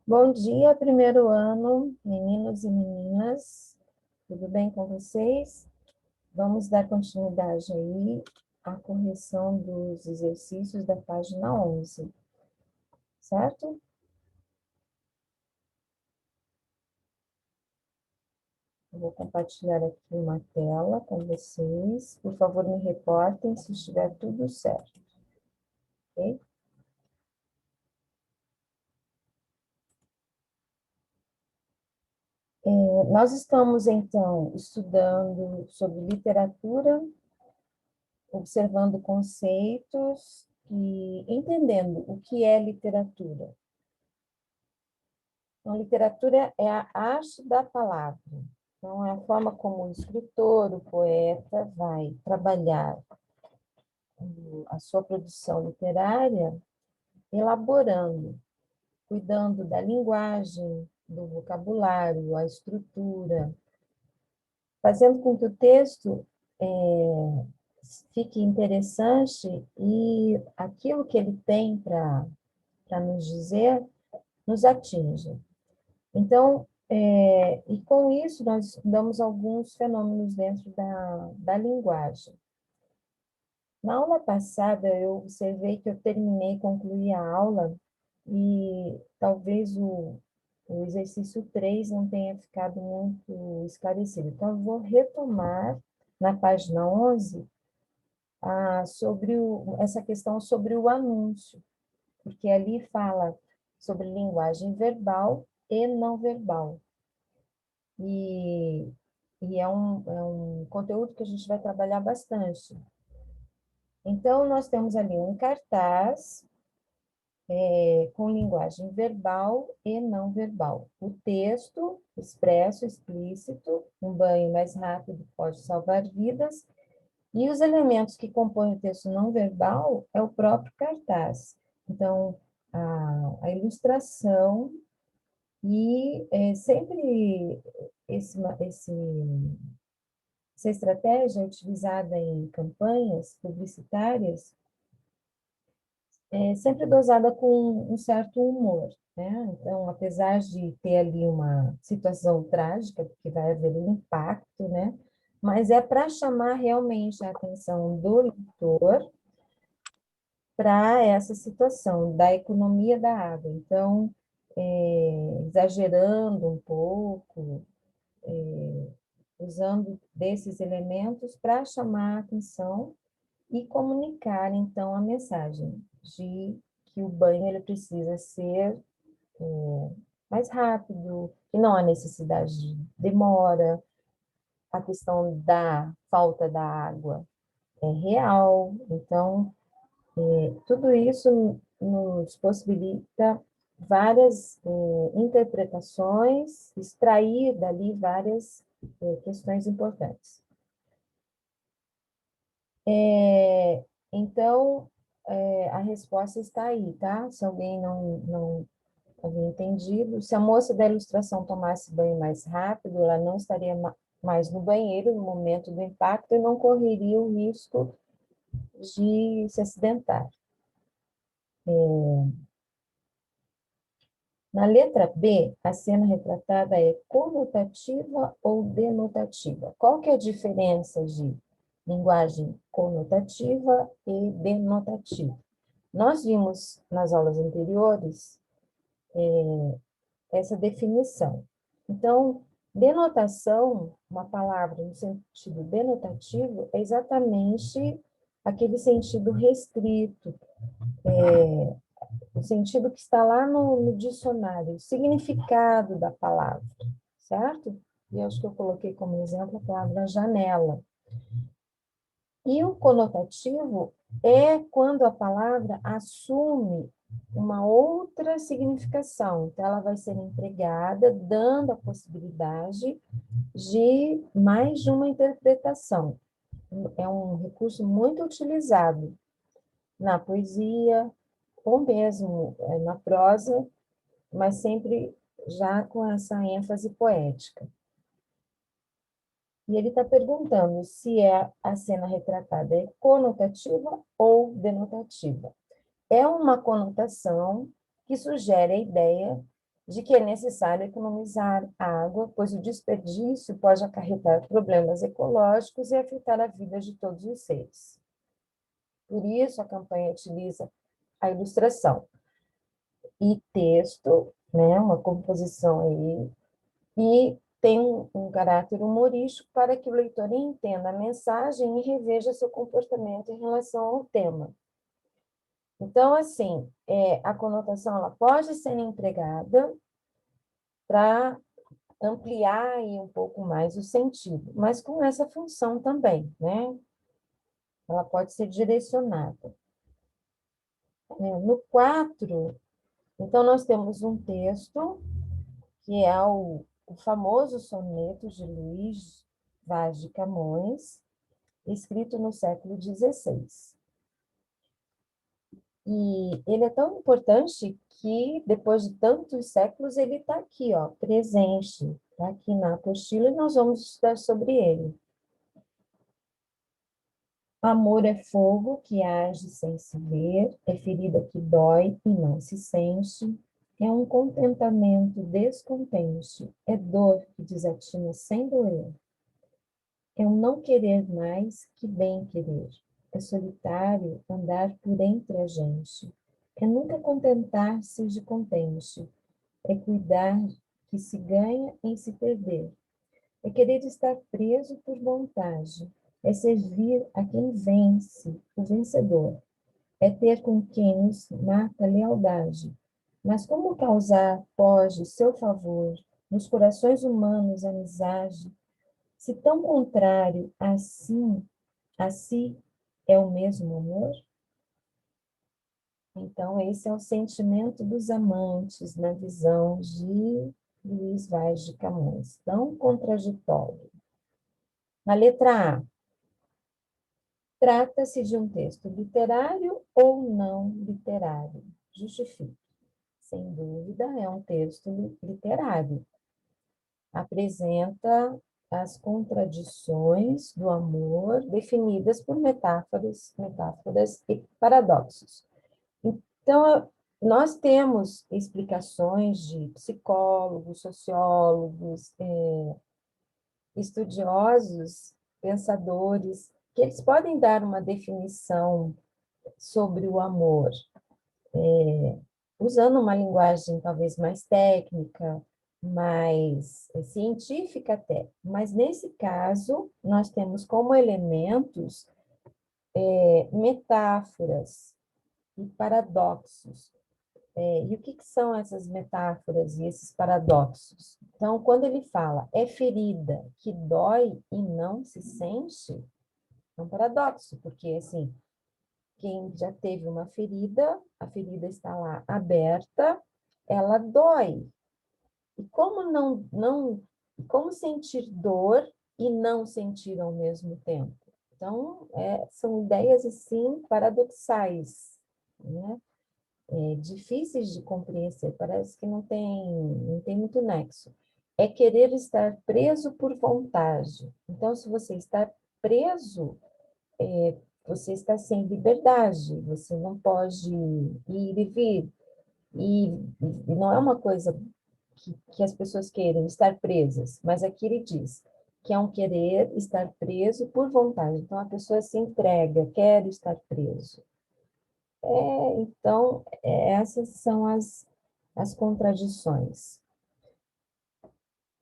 Bom dia, primeiro ano, meninos e meninas. Tudo bem com vocês? Vamos dar continuidade aí à correção dos exercícios da página 11, certo? Eu vou compartilhar aqui uma tela com vocês. Por favor, me reportem se estiver tudo certo, ok? Nós estamos, então, estudando sobre literatura, observando conceitos e entendendo o que é literatura. Então, literatura é a arte da palavra. Então, é a forma como o escritor, o poeta, vai trabalhar a sua produção literária, elaborando, cuidando da linguagem, do vocabulário, a estrutura, fazendo com que o texto fique interessante e aquilo que ele tem para nos dizer nos atinja. Então, e com isso, nós estudamos alguns fenômenos dentro da linguagem. Na aula passada, eu observei que eu terminei, concluí a aula, e talvez o exercício 3 não tenha ficado muito esclarecido. Então, eu vou retomar na página 11 sobre essa questão sobre o anúncio, porque ali fala sobre linguagem verbal e não verbal. E, e é um conteúdo que a gente vai trabalhar bastante. Então, nós temos ali um cartaz com linguagem verbal e não verbal. O texto expresso, explícito, um banho mais rápido pode salvar vidas, e os elementos que compõem o texto não verbal é o próprio cartaz. Então, a ilustração e sempre essa estratégia é utilizada em campanhas publicitárias, sempre dosada com um certo humor, né? Então, apesar de ter ali uma situação trágica, porque vai haver um impacto, né? Mas é para chamar realmente a atenção do leitor para essa situação da economia da água. Então, exagerando um pouco, usando desses elementos para chamar a atenção e comunicar, então, a mensagem de que o banho ele precisa ser mais rápido, que não há necessidade de demora, a questão da falta da água é real. Então, tudo isso nos possibilita várias interpretações, extrair dali várias questões importantes. Então, a resposta está aí, tá? Se alguém não havia entendido, se a moça da ilustração tomasse banho mais rápido, ela não estaria mais no banheiro no momento do impacto e não correria o risco de se acidentar. Na letra B, a cena retratada é conotativa ou denotativa. Qual que é a diferença de linguagem conotativa e denotativa? Nós vimos nas aulas anteriores essa definição. Então, denotação, uma palavra no sentido denotativo, é exatamente aquele sentido restrito, o sentido que está lá no dicionário, o significado da palavra, certo? E acho que eu coloquei como exemplo a palavra janela. E o conotativo é quando a palavra assume uma outra significação. Então, ela vai ser empregada, dando a possibilidade de mais de uma interpretação. É um recurso muito utilizado na poesia, ou mesmo na prosa, mas sempre já com essa ênfase poética. E ele está perguntando se a cena retratada é conotativa ou denotativa. É uma conotação que sugere a ideia de que é necessário economizar água, pois o desperdício pode acarretar problemas ecológicos e afetar a vida de todos os seres. Por isso, a campanha utiliza a ilustração e texto, né, uma composição aí, e tem um caráter humorístico para que o leitor entenda a mensagem e reveja seu comportamento em relação ao tema. Então, assim, a conotação ela pode ser empregada para ampliar aí um pouco mais o sentido, mas com essa função também, né? Ela pode ser direcionada. No 4, então, nós temos um texto, que é o famoso soneto de Luís Vaz de Camões, escrito no século XVI. E ele é tão importante que, depois de tantos séculos, ele está aqui, ó, presente, está aqui na apostila, e nós vamos estudar sobre ele. Amor é fogo que age sem se ver, é ferida que dói e não se sente, é um contentamento descontente, é dor que desatina sem doer, é um não querer mais que bem querer, é solitário andar por entre a gente, é nunca contentar-se de contente, é cuidar que se ganha em se perder, é querer estar preso por vontade, é servir a quem vence, o vencedor, é ter com quem nos mata lealdade. Mas como causar pode seu favor nos corações humanos amizade, se tão contrário assim, a si é o mesmo amor? Então, esse é o sentimento dos amantes na visão de Luís Vaz de Camões, tão contraditório. Na letra A, trata-se de um texto literário ou não literário? Justifique. Sem dúvida, é um texto literário. Apresenta as contradições do amor definidas por metáforas e paradoxos. Então, nós temos explicações de psicólogos, sociólogos, estudiosos, pensadores, que eles podem dar uma definição sobre o amor, usando uma linguagem talvez mais técnica, mais científica até. Mas, nesse caso, nós temos como elementos metáforas e paradoxos. E o que são essas metáforas e esses paradoxos? Então, quando ele fala é ferida que dói e não se sente, é um paradoxo, porque assim, quem já teve uma ferida, a ferida está lá aberta, ela dói. E como sentir dor e não sentir ao mesmo tempo? Então, são ideias assim paradoxais, né? Difíceis de compreender, parece que não tem muito nexo. É querer estar preso por vontade. Então, se você está preso, você está sem liberdade, você não pode ir e vir. E não é uma coisa que as pessoas queiram estar presas, mas aqui ele diz que é um querer estar preso por vontade. Então, a pessoa se entrega, quer estar preso. Então, essas são as contradições.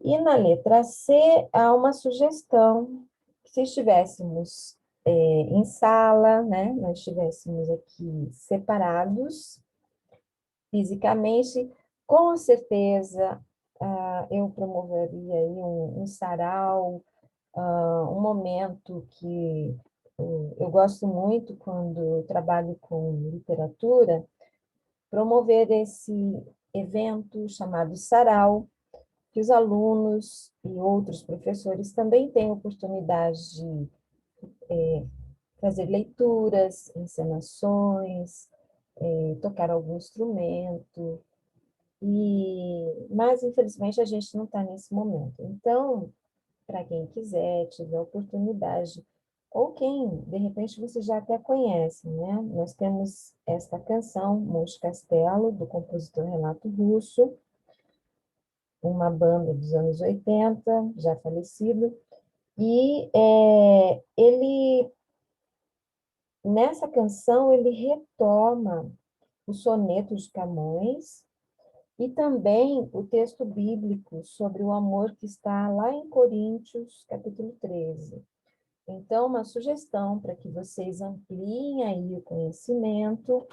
E na letra C, há uma sugestão, se estivéssemos em sala, né, nós estivéssemos aqui separados fisicamente, com certeza eu promoveria aí um sarau, um momento que eu gosto muito quando eu trabalho com literatura, promover esse evento chamado Sarau, que os alunos e outros professores também têm oportunidade de fazer leituras, encenações, tocar algum instrumento, mas infelizmente a gente não está nesse momento. Então, para quem quiser, tiver oportunidade, ou quem, de repente, você já até conhece, né? Nós temos esta canção, Monte Castelo, do compositor Renato Russo, uma banda dos anos 80, já falecido, e nessa canção, ele retoma o soneto de Camões e também o texto bíblico sobre o amor que está lá em Coríntios, capítulo 13. Então, uma sugestão para que vocês ampliem aí o conhecimento,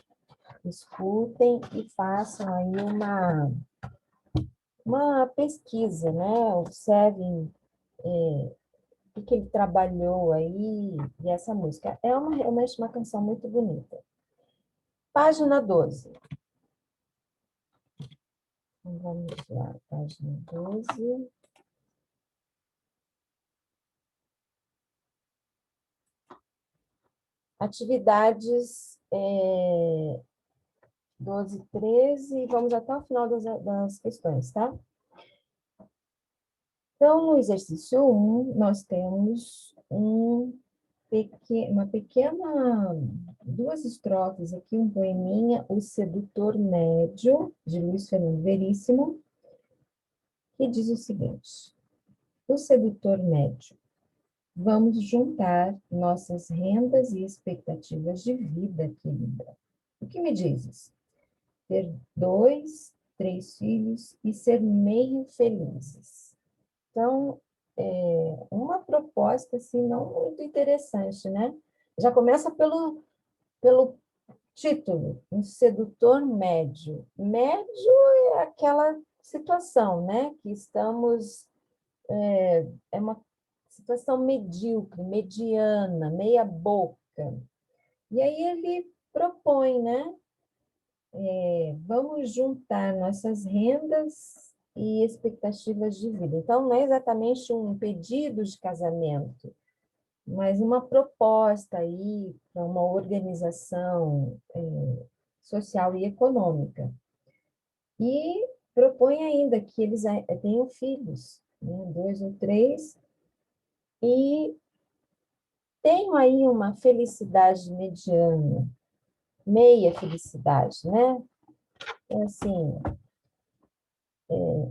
escutem e façam aí uma pesquisa, né? Observem o que ele trabalhou aí, e essa música. É realmente uma canção muito bonita. Página 12. Então, vamos lá, página 12. Atividades 12, 13, vamos até o final das questões, tá? Então, no exercício 1, nós temos uma pequena, duas estrofes aqui, um poeminha, O Sedutor Médio, de Luiz Fernando Veríssimo, que diz o seguinte: O sedutor médio, vamos juntar nossas rendas e expectativas de vida, querida. O que me dizes? Ter 2, 3 filhos e ser meio felizes. Então, uma proposta, assim, não muito interessante, né? Já começa pelo título, um sedutor médio. Médio é aquela situação, né? Que estamos, é uma situação medíocre, mediana, meia boca. E aí ele propõe, né? Vamos juntar nossas rendas e expectativas de vida. Então, não é exatamente um pedido de casamento, mas uma proposta aí para uma organização social e econômica. E propõe ainda que eles tenham filhos, né, 2 ou 3, e tenham aí uma felicidade mediana, meia felicidade, né? Assim,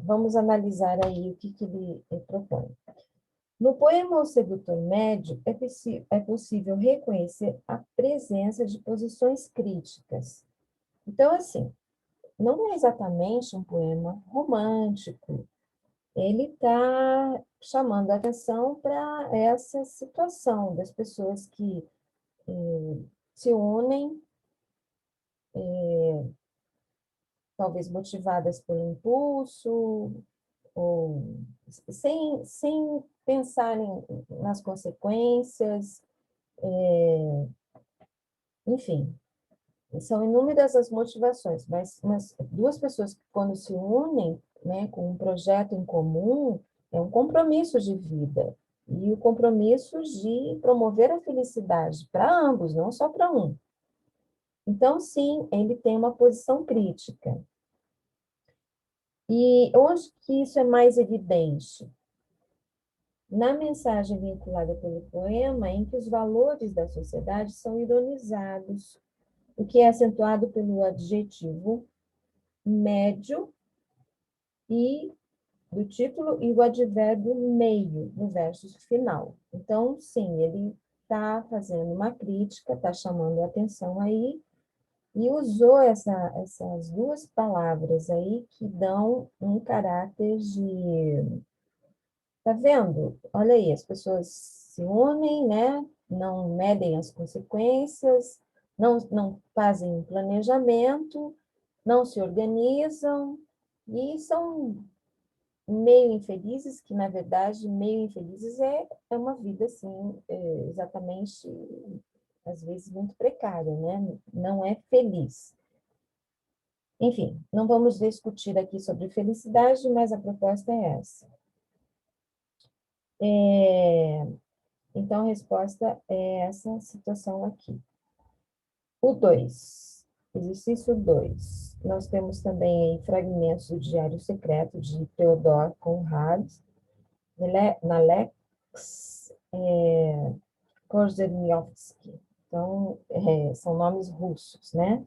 vamos analisar aí o que ele propõe. No poema O Sedutor Médio, é possível reconhecer a presença de posições críticas. Então, assim, não é exatamente um poema romântico, ele está chamando a atenção para essa situação das pessoas que se unem, talvez motivadas por impulso, ou sem pensarem nas consequências, enfim, são inúmeras as motivações, mas duas pessoas que, quando se unem, né, com um projeto em comum, é um compromisso de vida, e o compromisso de promover a felicidade para ambos, não só para um. Então, sim, ele tem uma posição crítica. E onde que isso é mais evidente? Na mensagem vinculada pelo poema, em que os valores da sociedade são ironizados, o que é acentuado pelo adjetivo médio e do título e o advérbio meio no verso final. Então, sim, ele está fazendo uma crítica, está chamando a atenção aí, e usou essas duas palavras aí que dão um caráter de... Tá vendo? Olha aí, as pessoas se unem, né? Não medem as consequências, não fazem um planejamento, não se organizam e são meio infelizes, que na verdade meio infelizes é uma vida assim, exatamente, às vezes muito precária, né? Não é feliz. Enfim, não vamos discutir aqui sobre felicidade, mas a proposta é essa. Então, a resposta é essa situação aqui. O 2, exercício 2. Nós temos também aí fragmentos do Diário Secreto de Theodor Conrad, Nalex Korzeniowski. Então, são nomes russos, né?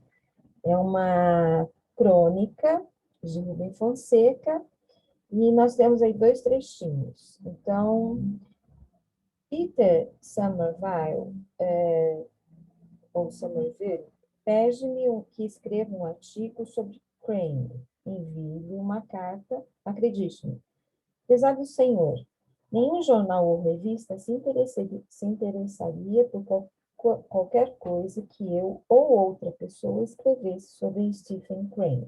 É uma crônica de Rubem Fonseca, E nós temos aí dois trechinhos. Então, Peter Somerville, ou Somerville, pede-me que escreva um artigo sobre Crane. Envie-lhe uma carta, acredite-me. Prezado senhor, nenhum jornal ou revista se interessaria por qualquer coisa que eu ou outra pessoa escrevesse sobre Stephen Crane.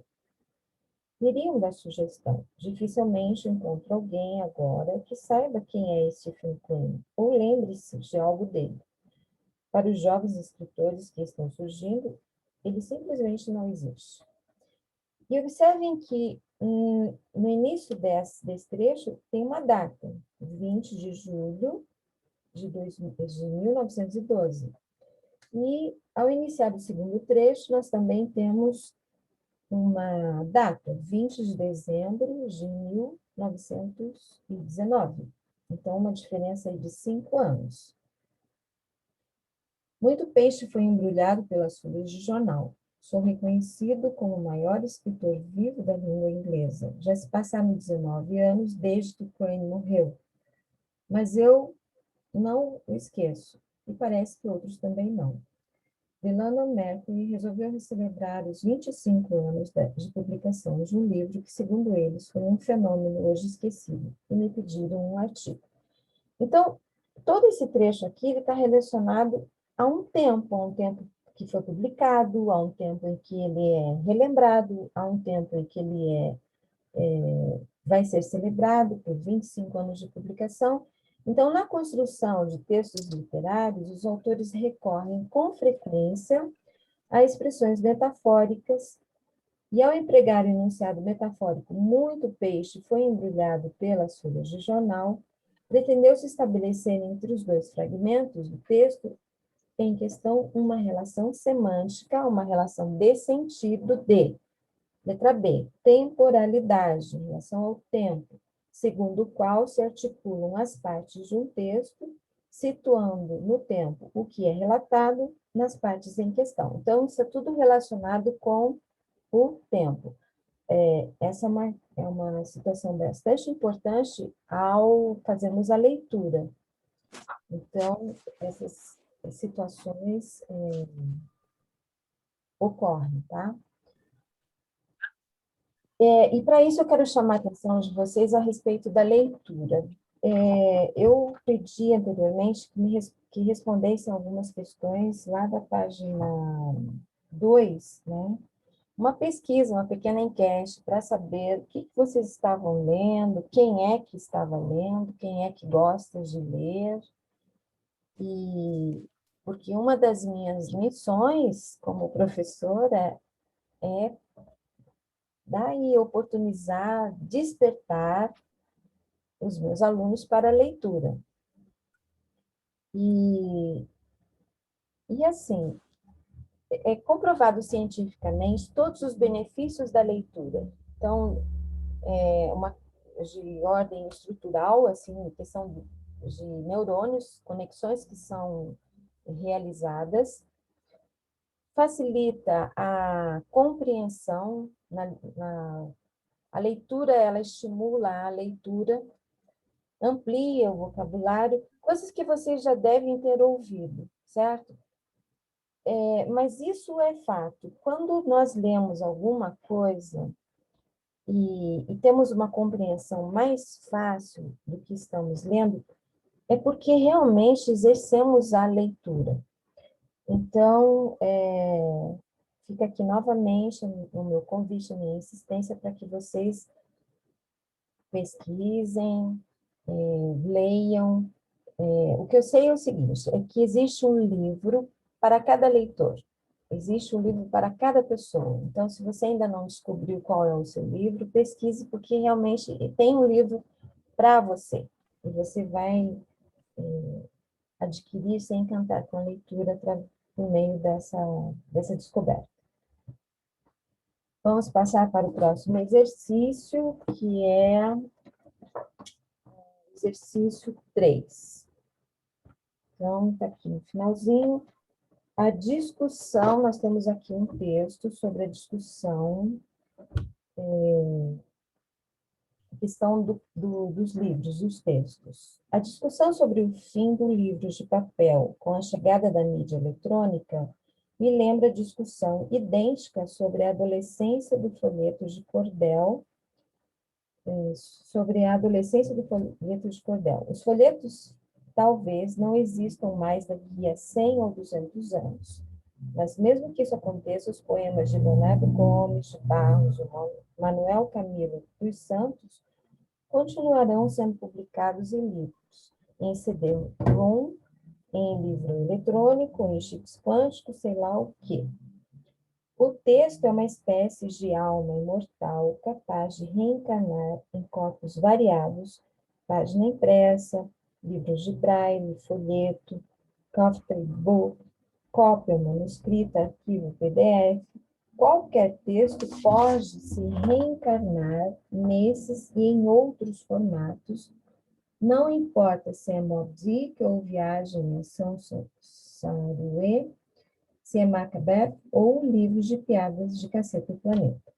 Iriam dar sugestão. Dificilmente encontro alguém agora que saiba quem é Stephen Crane, ou lembre-se de algo dele. Para os jovens escritores que estão surgindo, ele simplesmente não existe. E observem que no início desse trecho tem uma data, 20 de julho de 1912. E ao iniciar o segundo trecho, nós também temos uma data, 20 de dezembro de 1919. Então, uma diferença aí de 5 anos. Muito peixe foi embrulhado pelas folhas de jornal. Sou reconhecido como o maior escritor vivo da língua inglesa. Já se passaram 19 anos desde que Crane morreu. Mas eu não o esqueço, e parece que outros também não. The London Mercury resolveu celebrar os 25 anos de publicação de um livro que, segundo eles, foi um fenômeno hoje esquecido, e me pediram um artigo. Então, todo esse trecho aqui está relacionado a um tempo que foi publicado, a um tempo em que ele é relembrado, a um tempo em que ele vai ser celebrado por 25 anos de publicação. Então, na construção de textos literários, os autores recorrem com frequência a expressões metafóricas, e ao empregar o enunciado metafórico muito peixe foi embrulhado pelas folhas de jornal, pretendeu-se estabelecer entre os dois fragmentos do texto em questão uma relação semântica, uma relação de sentido de, letra B, temporalidade, em relação ao tempo, segundo o qual se articulam as partes de um texto, situando no tempo o que é relatado nas partes em questão. Então, isso é tudo relacionado com o tempo. Essa é uma situação bastante importante ao fazermos a leitura. Então, essas situações ocorrem, tá? E para isso eu quero chamar a atenção de vocês a respeito da leitura. Eu pedi anteriormente que respondessem algumas questões lá da página 2, né? Uma pesquisa, uma pequena enquete para saber o que vocês estavam lendo, quem é que estava lendo, quem é que gosta de ler. E porque uma das minhas missões como professora é daí oportunizar, despertar os meus alunos para a leitura. E assim, é comprovado cientificamente todos os benefícios da leitura. Então, uma de ordem estrutural, assim, questão de neurônios, conexões que são realizadas, facilita a compreensão, a leitura, ela estimula a leitura, amplia o vocabulário, coisas que vocês já devem ter ouvido, certo? Mas isso é fato. Quando nós lemos alguma coisa e temos uma compreensão mais fácil do que estamos lendo, é porque realmente exercemos a leitura. Então, fica aqui novamente o meu convite, a minha insistência para que vocês pesquisem, leiam. O que eu sei é o seguinte, é que existe um livro para cada leitor, existe um livro para cada pessoa. Então, se você ainda não descobriu qual é o seu livro, pesquise, porque realmente tem um livro para você. E você vai adquirir, se encantar com a leitura por meio dessa descoberta. Vamos passar para o próximo exercício, que é o exercício 3. Então, está aqui no finalzinho. A discussão, nós temos aqui um texto sobre a discussão questão dos livros, dos textos. A discussão sobre o fim do livro de papel com a chegada da mídia eletrônica me lembra a discussão idêntica sobre a adolescência do folheto de cordel, Os folhetos talvez não existam mais daqui a 100 ou 200 anos, mas mesmo que isso aconteça, os poemas de Leonardo Gomes de Barros, de Manuel Camilo dos Santos, continuarão sendo publicados em livros, em CD-ROM, em livro eletrônico, em chips quânticos, sei lá o quê. O texto é uma espécie de alma imortal capaz de reencarnar em corpos variados, página impressa, livros de braille, folheto, coffee book, cópia manuscrita, arquivo PDF. Qualquer texto pode se reencarnar nesses e em outros formatos, não importa se é Moby Dick ou Viagem a Saint-Louis, se é Macbeth ou livros de piadas de Caceta e Planeta.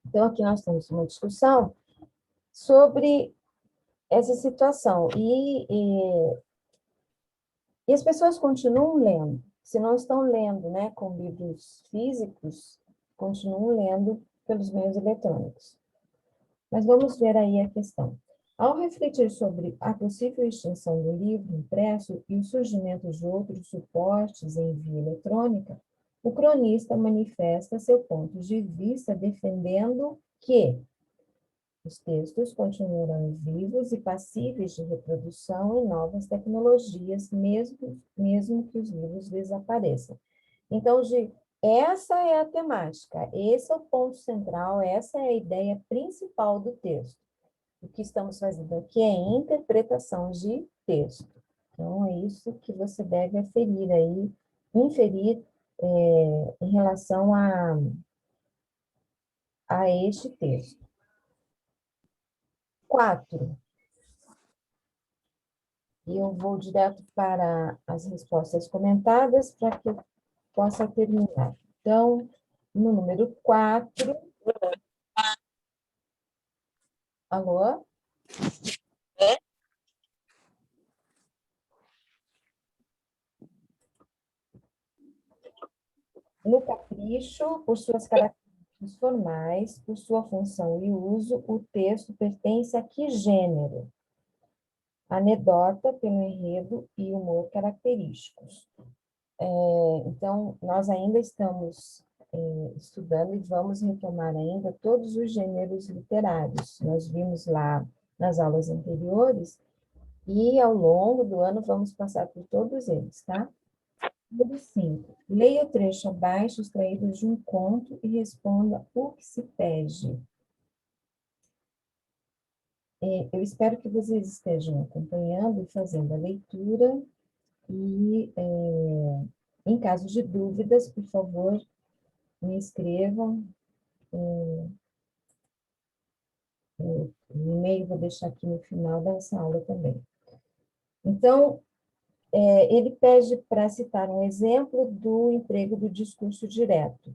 Então, aqui nós temos uma discussão sobre essa situação. E as pessoas continuam lendo. Se não estão lendo, né, com livros físicos, continuam lendo pelos meios eletrônicos. Mas vamos ver aí a questão. Ao refletir sobre a possível extinção do livro impresso e o surgimento de outros suportes em via eletrônica, o cronista manifesta seu ponto de vista defendendo que os textos continuarão vivos e passíveis de reprodução em novas tecnologias, mesmo que os livros desapareçam. Então, essa é a temática, esse é o ponto central, essa é a ideia principal do texto. O que estamos fazendo aqui é interpretação de texto. Então, é isso que você deve inferir em relação a este texto. 4. E eu vou direto para as respostas comentadas para que eu possa terminar. Então, no número 4. Alô? No capricho, por suas características formais, por sua função e uso, o texto pertence a que gênero? Anedota, pelo enredo e humor característicos. Então, nós ainda estamos estudando e vamos retomar ainda todos os gêneros literários. Nós vimos lá nas aulas anteriores e ao longo do ano vamos passar por todos eles, tá? Número 5. Leia o trecho abaixo extraído de um conto e responda o que se pede. Eu espero que vocês estejam acompanhando e fazendo a leitura e, em caso de dúvidas, por favor, me escrevam. O e-mail vou deixar aqui no final dessa aula também. Então, ele pede para citar um exemplo do emprego do discurso direto.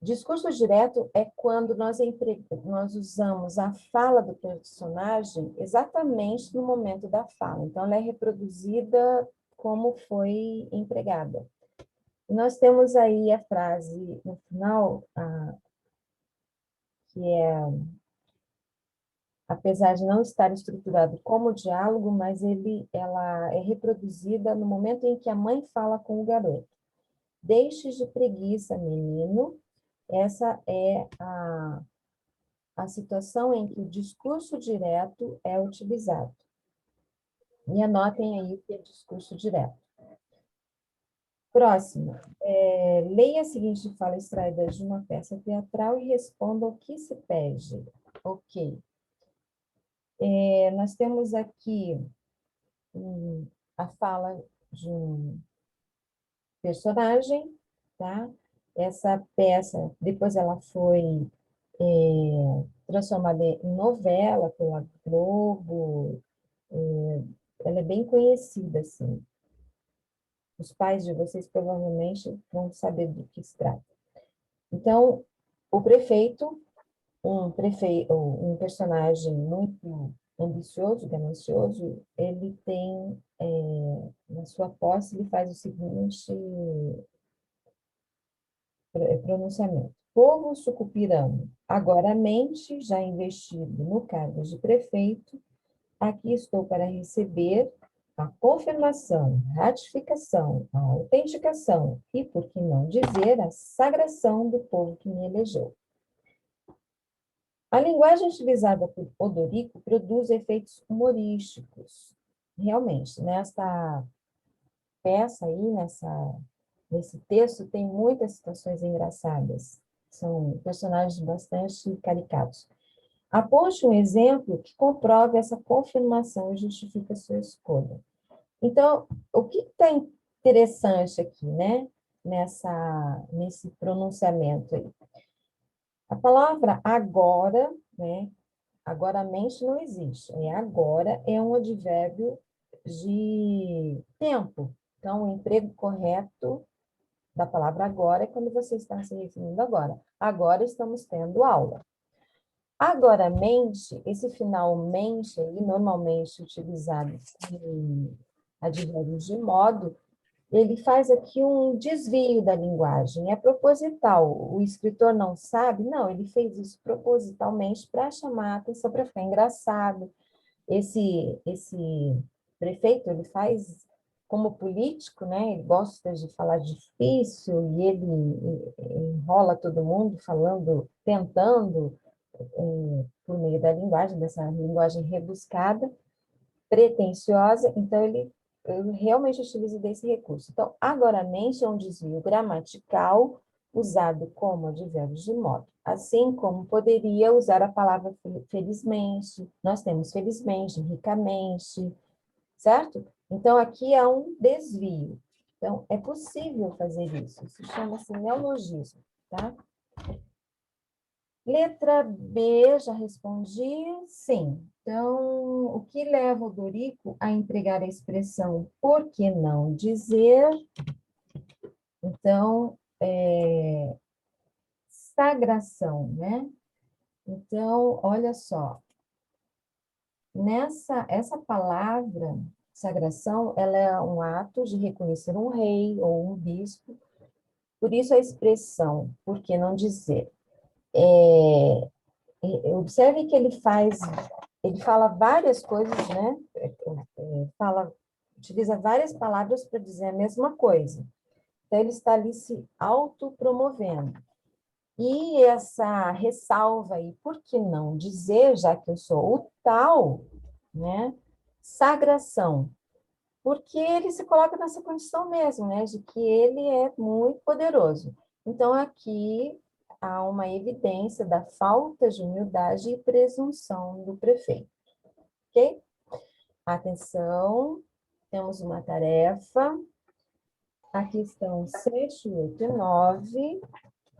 Discurso direto é quando nós usamos a fala do personagem exatamente no momento da fala. Então, ela é reproduzida como foi empregada. Nós temos aí a frase no final, que é, apesar de não estar estruturado como diálogo, mas ela é reproduzida no momento em que a mãe fala com o garoto. Deixe de preguiça, menino. Essa é a situação em que o discurso direto é utilizado. E anotem aí o que é discurso direto. Próximo. Leia a seguinte fala extraída de uma peça teatral e responda o que se pede. Ok. Nós temos aqui a fala de um personagem, tá? Essa peça, depois ela foi transformada em novela pela Globo, ela é bem conhecida, assim. Os pais de vocês provavelmente vão saber do que se trata. Então, o prefeito um personagem muito ambicioso, ganancioso, ele tem, na sua posse, ele faz o seguinte pronunciamento. Povo sucupirano, agora mente, já investido no cargo de prefeito, aqui estou para receber a confirmação, ratificação, a autenticação e, por que não dizer, a sagração do povo que me elegeu. A linguagem utilizada por Odorico produz efeitos humorísticos. Realmente, nesta peça aí, nesse texto, tem muitas situações engraçadas. São personagens bastante caricatos. Aponte um exemplo que comprove essa confirmação e justifica a sua escolha. Então, o que está interessante aqui, né? Nesse pronunciamento aí? A palavra agora, né? Agoramente não existe. Agora é um advérbio de tempo. Então, o emprego correto da palavra agora é quando você está se referindo agora. Agora estamos tendo aula. Agoramente, esse finalmente aí, normalmente utilizado em advérbios de modo, ele faz aqui um desvio da linguagem, é proposital. O escritor não sabe? Não, ele fez isso propositalmente para chamar a atenção, para ficar engraçado. Esse prefeito, ele faz como político, né? Ele gosta de falar difícil e ele enrola todo mundo falando, tentando, por meio da linguagem, dessa linguagem rebuscada, pretensiosa, então ele realmente utiliza desse recurso. Então, agoramente é um desvio gramatical usado como advérbio de modo. Assim como poderia usar a palavra felizmente, nós temos felizmente, ricamente, certo? Então, aqui há um desvio. Então, é possível fazer isso. Isso chama-se neologismo, tá? Letra B, já respondi, sim. Então, o que leva o Dorico a empregar a expressão por que não dizer? Então, sagração, né? Então, olha só, essa palavra, sagração, ela é um ato de reconhecer um rei ou um bispo, por isso a expressão, por que não dizer? Observe que ele fala várias coisas, né? Utiliza várias palavras para dizer a mesma coisa. Então, ele está ali se autopromovendo. E essa ressalva aí, por que não dizer, já que eu sou o tal, né? Sagração. Porque ele se coloca nessa condição mesmo, né? De que ele é muito poderoso. Então, aqui há uma evidência da falta de humildade e presunção do prefeito. Ok? Atenção, temos uma tarefa. Aqui estão 7, 8 e 9.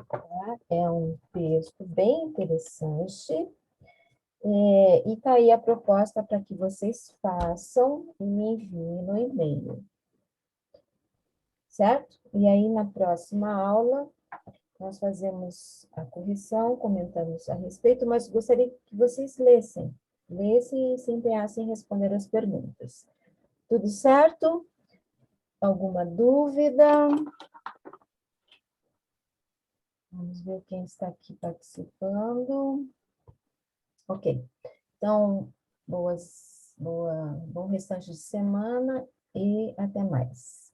Tá? É um texto bem interessante. E está aí a proposta para que vocês façam e me enviem no e-mail. Certo? E aí, na próxima aula, nós fazemos a correção, comentamos a respeito, mas gostaria que vocês lessem e se empenhassem em responder as perguntas. Tudo certo? Alguma dúvida? Vamos ver quem está aqui participando. Ok. Então, bom restante de semana e até mais.